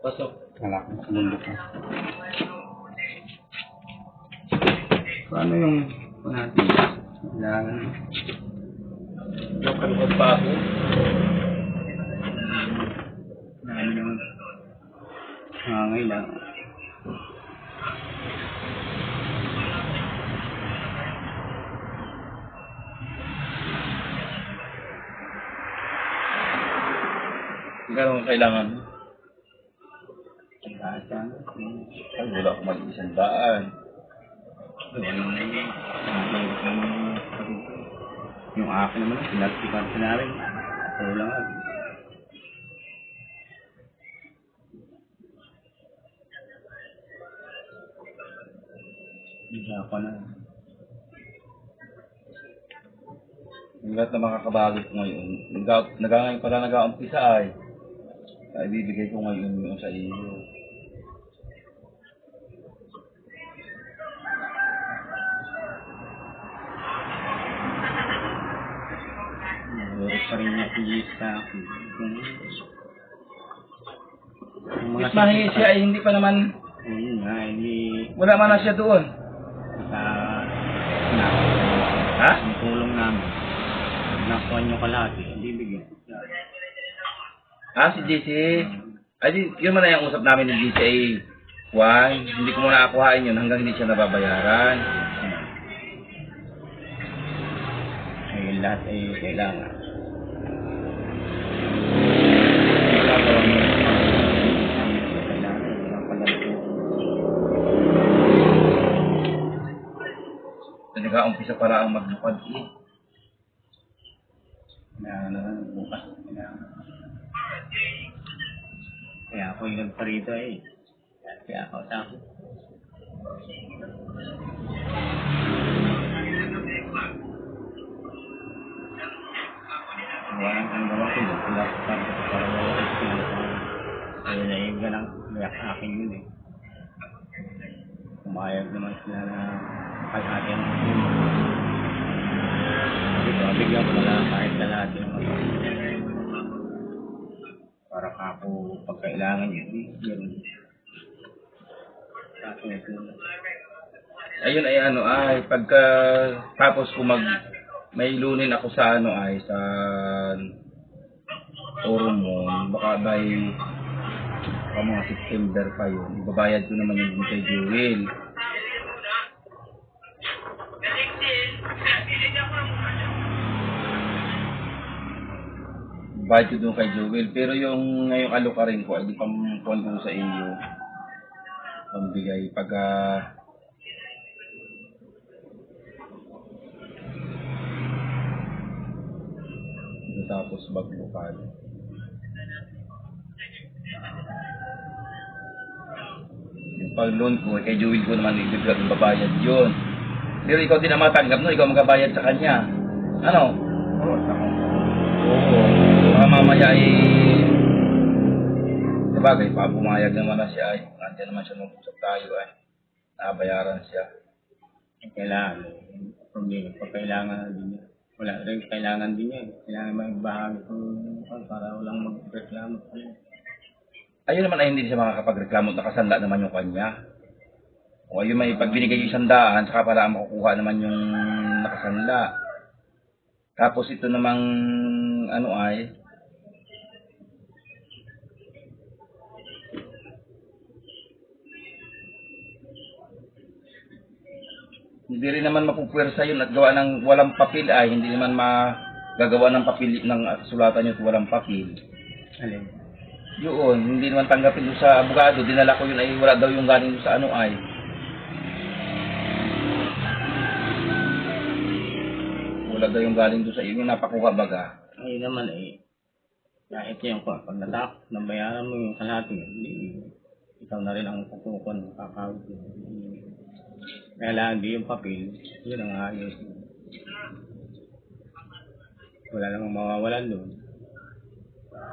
Pasok. Wala akong bundok na. Paano yung natin? Kailangan. Nakaluhod pa ako. Ano yung ngayon. Gano'n kailangan? Pagkasang. Ay, wala akong mag-isang daan. Yung akin naman, pinagsipan sa namin. Ako lang ako. Hindi ako na. Yung lahat na makakabagay ko ngayon, ngayon pala nag-aumpisa ay bibigay ko ngayon yung sa iyo. Nalurot pa rin niya pigis sa akin. Mas mahingi siya ay hindi pa naman, Yun nga, hindi wala man na siya doon. sa namin. Ha? Ang tulong namin. Nakuha niyo kalahati, hindi bigyan. Ah, si JC. Ay, yun man na yung usap namin ni JC ay, Juan, hindi ko muna akuhain yun hanggang hindi siya nababayaran. Ay, lahat ay kailangan. Nag-aumpisa para ang maglupad eh. Bukas. Kaya ako yung nagparito eh. Kaya ako sa akin. Walang ang gawa ko yun. Wala ko para wala ko sila. Kaya na yung ganang layak akin yun eh. Kumayag naman sila na kalahati ang yun. Bigyan ko na lang kahit kalahati ng mga para ako pagkailangan yun. Ayun ay ano ay pagka tapos ko may lunin ako sa ano ay sa Oromon baka by mga September pa yun ibabayad ko naman yung kay Jewel. Bayad ko doon kay Jewel pero yung ngayong alukarin ko ay di pampuan ko sa iyo pambigay pagka tapos baglukad. Yung pag-loan ko, kay Jewel ko naman ibabayad yun. Pero ikaw din na matanggap no, ikaw magbabayad sa kanya. Ano? Oo. Baka mamaya ay sabagay, pa pumayag naman na siya ay nandiyan naman siya mag-usap tayo ay nabayaran siya. Kailangan. Problema pa kailangan din niya. Wala rin kailangan din niya. Kailangan magbahagi para walang magreklamo. Ayun naman ay hindi siya makakapagreklamo at nakasanda naman yung kanya. O ayun may pagbinigay yung 100, saka pala makukuha naman yung nakasanda. Tapos ito namang ano ay hindi rin naman mapupwersa yun at gawa ng walang papel ay hindi naman magagawa ng papel ng sulatan yun at walang papel. Alin? Yun, hindi naman tanggapin doon sa abogado, dinala ko yun ay wala daw yung galing doon sa ano ay. Wala daw yung galing doon sa iyo, yung napakuha baga. Ayun naman eh. Kahit yung pag natapos, nabayaran mo yung kalahati, hindi ikaw na rin ang kukukuha, kakawit mo. Kailangan di yung papel, yun ang ayos. Wala namang mawawalan doon.